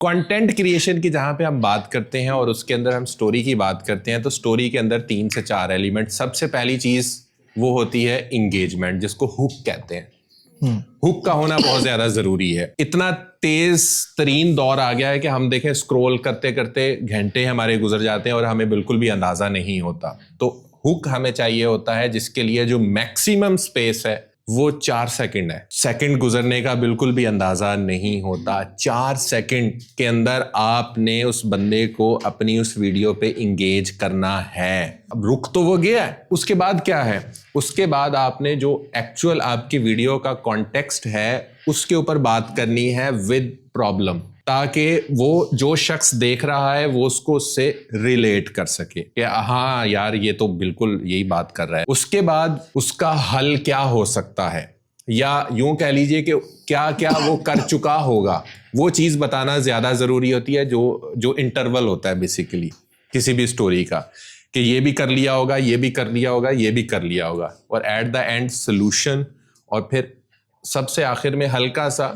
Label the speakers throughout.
Speaker 1: Content creation की जहां पे हम बात करते हैं और उसके अंदर हम स्टोरी की बात करते हैं, तो स्टोरी के अंदर 3 से 4 एलिमेंट। सबसे पहली चीज वो होती है इंगेजमेंट, जिसको हुक कहते हैं। हुक का होना बहुत ज्यादा जरूरी है। इतना तेज तरीन दौर आ गया है कि हम देखें स्क्रॉल करते करते घंटे हमारे गुजर जाते हैं और हमें बिल्कुल भी अंदाजा नहीं होता। तो हुक हमें चाहिए होता है जिसके लिए जो मैक्सिमम स्पेस है वो 4 सेकंड है। सेकंड गुजरने का बिल्कुल भी अंदाजा नहीं होता। 4 सेकंड के अंदर आपने उस बंदे को अपनी उस वीडियो पे इंगेज करना है। अब रुक तो वो गया है, उसके बाद क्या है? उसके बाद आपने जो एक्चुअल आपकी वीडियो का कॉन्टेक्स्ट है उसके ऊपर बात करनी है विद प्रॉब्लम, ताकि वो जो शख्स देख रहा है वो उसको उससे रिलेट कर सके कि हाँ यार ये तो बिल्कुल यही बात कर रहा है। उसके बाद उसका हल क्या हो सकता है, या यूं कह लीजिए कि क्या क्या वो कर चुका होगा, वो चीज़ बताना ज़्यादा ज़रूरी होती है। जो इंटरवल होता है बेसिकली किसी भी स्टोरी का, कि ये भी कर लिया होगा, ये भी कर लिया होगा, ये भी कर लिया होगा, और एट द एंड सोल्यूशन, और फिर सबसे आखिर में हल्का सा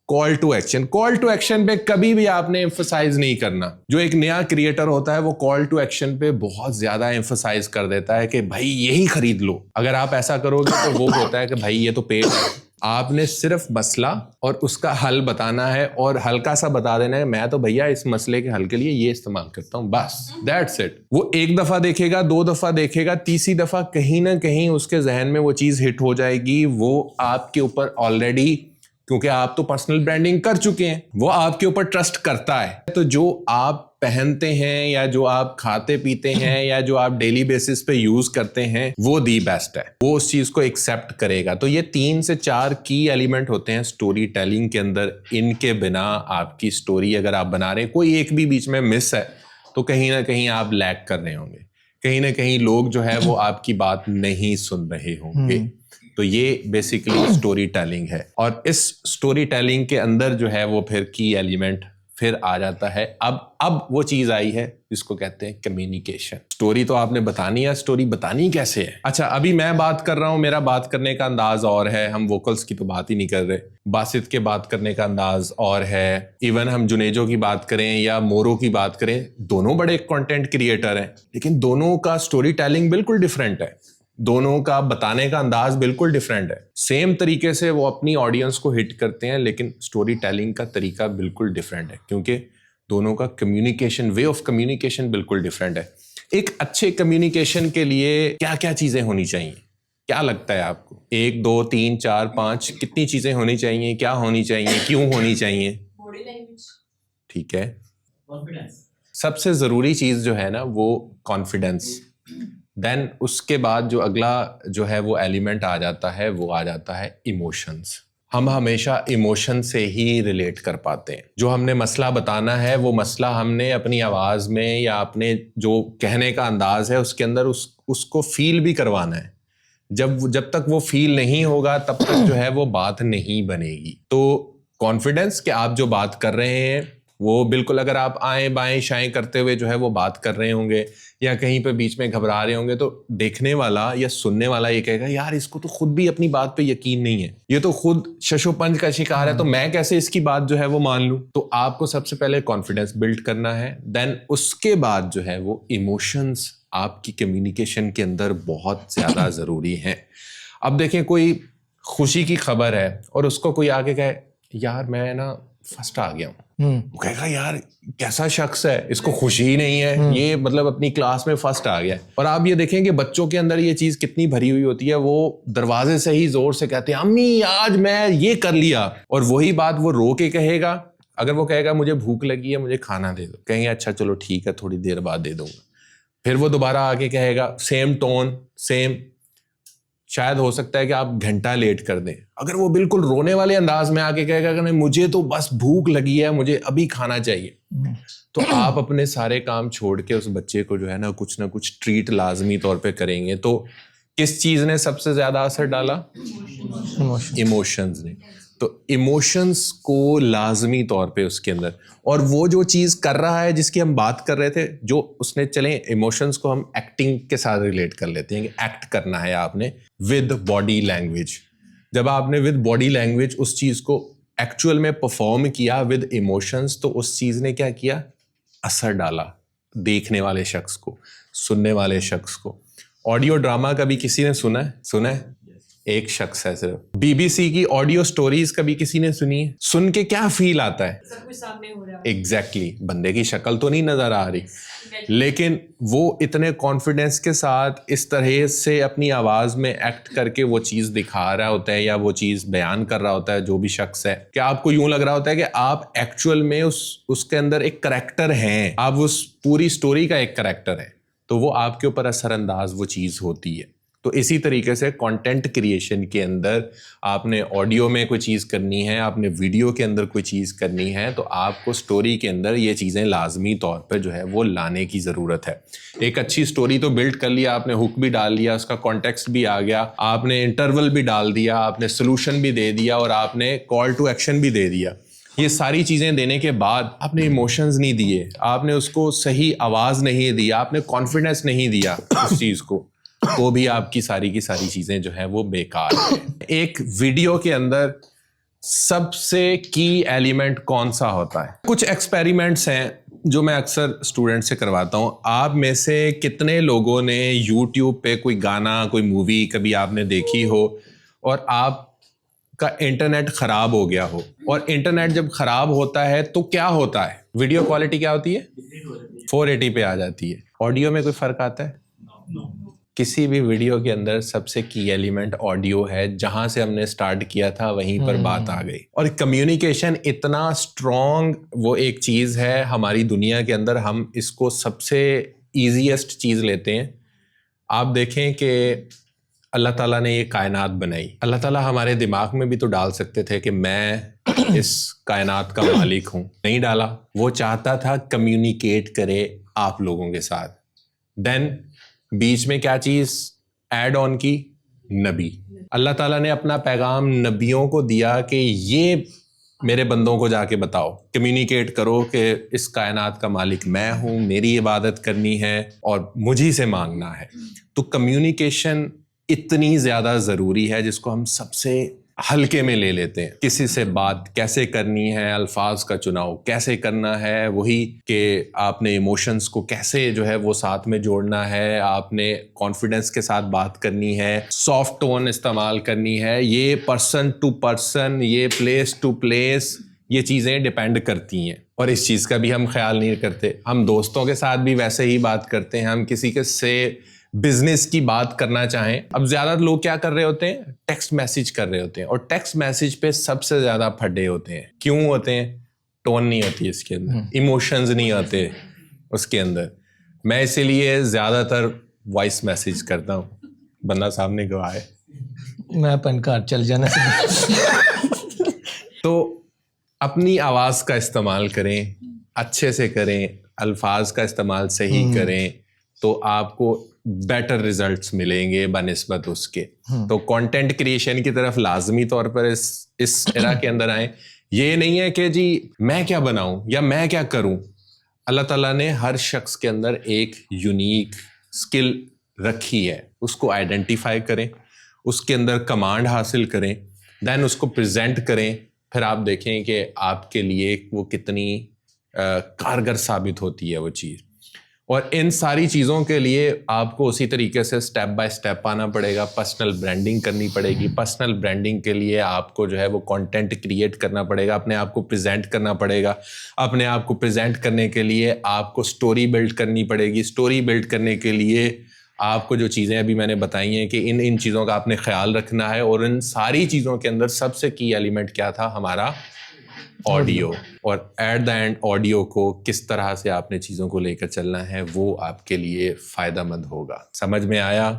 Speaker 1: call to action. Call to action पे कभी भी आपने एम्फसाइज नहीं करना। जो एक नया क्रिएटर होता है वो कॉल टू एक्शन पे बहुत ज्यादा एम्फसाइज कर देता है कि भाई यही खरीद लो। अगर आप ऐसा करोगे तो वो होता है कि भाई ये तो पेड है। आपने सिर्फ मसला और उसका हल बताना है, और हल्का सा बता देना है मैं तो भैया इस मसले के हल के लिए ये इस्तेमाल करता हूं, बस दैट्स इट। वो एक दफा देखेगा, 2 दफा देखेगा, तीसरी दफा कहीं ना कहीं उसके जहन में वो चीज हिट हो जाएगी। वो आपके ऊपर ऑलरेडी, क्योंकि आप तो पर्सनल ब्रांडिंग कर चुके हैं, वो आपके ऊपर ट्रस्ट करता है। तो जो आप पहनते हैं या जो आप खाते पीते हैं या जो आप डेली बेसिस पे यूज करते हैं वो दी बेस्ट है, वो उस चीज को एक्सेप्ट करेगा। तो ये 3 से 4 की एलिमेंट होते हैं स्टोरी टेलिंग के अंदर। इनके बिना आपकी स्टोरी अगर आप बना रहे हैं, कोई एक भी बीच में मिस है तो कहीं ना कहीं आप लैग कर रहे होंगे, कहीं ना कहीं लोग जो है वो आपकी बात नहीं सुन रहे होंगे। तो ये बेसिकली स्टोरी टेलिंग है। और इस स्टोरी टेलिंग के अंदर जो है वो फिर की एलिमेंट फिर आ जाता है। अब वो चीज आई है जिसको कहते हैं कम्युनिकेशन। स्टोरी तो आपने बतानी है, स्टोरी बतानी कैसे है? अच्छा, अभी मैं बात कर रहा हूं, मेरा बात करने का अंदाज और है, हम वोकल्स की तो बात ही नहीं कर रहे। बासित के बात करने का अंदाज और है, इवन हम जुनेजो की बात करें या मोरो की बात करें, दोनों बड़े कंटेंट क्रिएटर हैं, लेकिन दोनों का स्टोरी टेलिंग बिल्कुल डिफरेंट है। दोनों का बताने का अंदाज बिल्कुल डिफरेंट है। सेम तरीके से वो अपनी ऑडियंस को हिट करते हैं, लेकिन स्टोरी टेलिंग का तरीका बिल्कुल डिफरेंट है, क्योंकि दोनों का कम्युनिकेशन, वे ऑफ कम्युनिकेशन बिल्कुल डिफरेंट है। एक अच्छे कम्युनिकेशन के लिए क्या क्या चीजें होनी चाहिए, क्या लगता है आपको? 1 2 3 4 5 कितनी चीजें होनी चाहिए, क्या होनी चाहिए, क्यों होनी चाहिए?
Speaker 2: बॉडी लैंग्वेज,
Speaker 1: ठीक है।
Speaker 2: कॉन्फिडेंस,
Speaker 1: सबसे जरूरी चीज जो है ना वो कॉन्फिडेंस। देन उसके बाद जो अगला जो है वो एलिमेंट आ जाता है, वो आ जाता है इमोशंस। हम हमेशा इमोशन से ही रिलेट कर पाते हैं। जो हमने मसला बताना है वो मसला हमने अपनी आवाज में या अपने जो कहने का अंदाज है उसके अंदर उसको फील भी करवाना है। जब तक वो फील नहीं होगा तब तक जो है वो बात नहीं बनेगी। तो कॉन्फिडेंस कि आप जो बात कर रहे हैं वो बिल्कुल, अगर आप आएं बाएं शाएं करते हुए जो है वो बात कर रहे होंगे या कहीं पे बीच में घबरा रहे होंगे, तो देखने वाला या सुनने वाला ये कहेगा यार इसको तो खुद भी अपनी बात पे यकीन नहीं है, ये तो खुद शशोपंज का शिकार है, तो मैं कैसे इसकी बात जो है वो मान लूं। तो आपको सबसे पहले कॉन्फिडेंस बिल्ड करना है। देन उसके बाद जो है वो इमोशंस आपकी कम्युनिकेशन के अंदर बहुत ज्यादा जरूरी है। अब देखें, कोई खुशी की खबर है और उसको कोई आके कहे यार मैं ना फर्स्ट आ गया हूँ, वो कहेगा यार कैसा शख्स है, इसको खुशी ही नहीं है, ये मतलब अपनी क्लास में फर्स्ट आ गया है। और आप ये देखें कि बच्चों के अंदर ये चीज कितनी भरी हुई होती है, वो दरवाजे से ही जोर से कहते हैं अम्मी आज मैं ये कर लिया, और वही बात वो रो के कहेगा। अगर वो कहेगा मुझे भूख लगी है, मुझे खाना दे दो, कहेंगे अच्छा चलो ठीक है थोड़ी देर बाद दे दूंगा। फिर वो दोबारा आके कहेगा, सेम टोन सेम, शायद हो सकता है कि आप घंटा लेट कर दें। अगर वो बिल्कुल रोने वाले अंदाज में आके कहेगा कि नहीं मुझे तो बस भूख लगी है, मुझे अभी खाना चाहिए, तो आप अपने सारे काम छोड़ के उस बच्चे को जो है ना कुछ ट्रीट लाजमी तौर पे करेंगे। तो किस चीज ने सबसे ज्यादा असर डाला? इमोशंस ने। तो इमोशंस को लाजमी तौर पे उसके अंदर, और वो जो चीज कर रहा है जिसकी हम बात कर रहे थे, जो उसने, चले इमोशंस को हम एक्टिंग के साथ रिलेट कर लेते हैं कि एक्ट करना है आपने विद बॉडी लैंग्वेज। जब आपने विद बॉडी लैंग्वेज उस चीज को एक्चुअल में परफॉर्म किया विद इमोशंस, तो उस चीज़ ने क्या किया, असर डाला देखने वाले शख्स को, सुनने वाले शख्स को। ऑडियो ड्रामा कभी किसी ने सुना है? सुना है? एक शख्स है सिर्फ। बीबीसी की ऑडियो स्टोरीज कभी किसी ने सुनी है? सुन के क्या फील आता है?
Speaker 2: सब कुछ सामने हो रहा है।
Speaker 1: एग्जैक्टली बंदे की शक्ल तो नहीं नजर आ रही, लेकिन वो इतने कॉन्फिडेंस के साथ इस तरह से अपनी आवाज में एक्ट करके वो चीज दिखा रहा होता है या वो चीज बयान कर रहा होता है, जो भी शख्स है, कि आपको यूं लग रहा होता है कि आप एक्चुअल में उसके अंदर एक करैक्टर हैं, आप उस पूरी स्टोरी का एक करैक्टर है, तो वो आपके ऊपर असरअंदाज वो चीज होती है। तो इसी तरीके से कंटेंट क्रिएशन के अंदर आपने ऑडियो में कोई चीज़ करनी है, आपने वीडियो के अंदर कोई चीज़ करनी है, तो आपको स्टोरी के अंदर ये चीज़ें लाजमी तौर पर जो है वो लाने की ज़रूरत है। एक अच्छी स्टोरी तो बिल्ड कर लिया आपने, हुक भी डाल लिया, उसका कॉन्टेक्स्ट भी आ गया, आपने इंटरवल भी डाल दिया, आपने सोल्यूशन भी दे दिया और आपने कॉल टू एक्शन भी दे दिया। ये सारी चीज़ें देने के बाद आपने इमोशंस नहीं दिए, आपने उसको सही आवाज़ नहीं दी, आपने कॉन्फिडेंस नहीं दिया उस चीज़ को, तो भी आपकी सारी की सारी चीज़ें जो है वो बेकार है। एक वीडियो के अंदर सबसे की एलिमेंट कौन सा होता है? कुछ एक्सपेरिमेंट्स हैं जो मैं अक्सर स्टूडेंट से करवाता हूँ। आप में से कितने लोगों ने यूट्यूब पे कोई गाना, कोई मूवी कभी आपने देखी हो और आपका इंटरनेट ख़राब हो गया हो? और इंटरनेट जब ख़राब होता है तो क्या होता है? वीडियो क्वालिटी क्या होती है? 480 पे आ जाती है। ऑडियो में कोई फ़र्क आता है? किसी भी वीडियो के अंदर सबसे की एलिमेंट ऑडियो है। जहां से हमने स्टार्ट किया था वहीं पर बात आ गई। और कम्युनिकेशन इतना स्ट्रॉन्ग वो एक चीज़ है हमारी दुनिया के अंदर, हम इसको सबसे ईजीएस्ट चीज़ लेते हैं। आप देखें कि अल्लाह ताला ने ये कायनात बनाई, अल्लाह ताला हमारे दिमाग में भी तो डाल सकते थे कि मैं इस कायनात का मालिक हूँ, नहीं डाला। वो चाहता था कम्युनिकेट करे आप लोगों के साथ। देन बीच में क्या चीज़ ऐड ऑन की? नबी। अल्लाह ताला ने अपना पैगाम नबियों को दिया कि ये मेरे बंदों को जाके बताओ, कम्युनिकेट करो कि इस कायनात का मालिक मैं हूँ, मेरी इबादत करनी है और मुझी से मांगना है। तो कम्युनिकेशन इतनी ज़्यादा ज़रूरी है जिसको हम सबसे हल्के में ले लेते हैं। किसी से बात कैसे करनी है, अल्फाज का चुनाव कैसे करना है, वही कि आपने इमोशंस को कैसे जो है वो साथ में जोड़ना है, आपने कॉन्फिडेंस के साथ बात करनी है, सॉफ्ट टोन इस्तेमाल करनी है, ये पर्सन टू पर्सन, ये प्लेस टू प्लेस, ये चीज़ें डिपेंड करती हैं। और इस चीज़ का भी हम ख्याल नहीं करते। हम दोस्तों के साथ भी वैसे ही बात करते हैं, हम किसी के से बिजनेस की बात करना चाहें, अब ज्यादा लोग क्या कर रहे होते हैं? टेक्स्ट मैसेज कर रहे होते हैं। और टेक्स्ट मैसेज पे सबसे ज्यादा फड्डे होते हैं। क्यों होते हैं? टोन नहीं होती इसके अंदर, इमोशंस नहीं आते उसके अंदर। मैं इसीलिए ज्यादातर वॉइस मैसेज करता हूँ। बंदा सामने गवाह है,
Speaker 3: मैं पैन कार्ड चल जाना से
Speaker 1: तो अपनी आवाज का इस्तेमाल करें, अच्छे से करें, अल्फाज का इस्तेमाल सही करें, तो आपको बेटर रिजल्ट्स मिलेंगे बनिस्बत उसके। तो कंटेंट क्रिएशन की तरफ लाजमी तौर पर इस एरा के अंदर आए। ये नहीं है कि जी मैं क्या बनाऊं या मैं क्या करूं। अल्लाह ताला ने हर शख्स के अंदर एक यूनिक स्किल रखी है, उसको आइडेंटिफाई करें, उसके अंदर कमांड हासिल करें, देन उसको प्रेजेंट करें। फिर आप देखें कि आपके लिए वो कितनी कारगर साबित होती है वो चीज़। और इन सारी चीज़ों के लिए आपको उसी तरीके से स्टेप बाय स्टेप आना पड़ेगा। पर्सनल ब्रांडिंग करनी पड़ेगी। पर्सनल ब्रांडिंग के लिए आपको जो है वो कंटेंट क्रिएट करना पड़ेगा, अपने आप को प्रेजेंट करना पड़ेगा। अपने आप को प्रेजेंट करने के लिए आपको स्टोरी बिल्ड करनी पड़ेगी। स्टोरी बिल्ड करने के लिए आपको जो चीज़ें अभी मैंने बताई हैं कि इन चीज़ों का आपने ख्याल रखना है। और इन सारी चीज़ों के अंदर सबसे की एलिमेंट क्या था? हमारा ऑडियो। और एट द एंड ऑडियो को किस तरह से आपने चीज़ों को लेकर चलना है वो आपके लिए फ़ायदेमंद होगा। समझ में आया?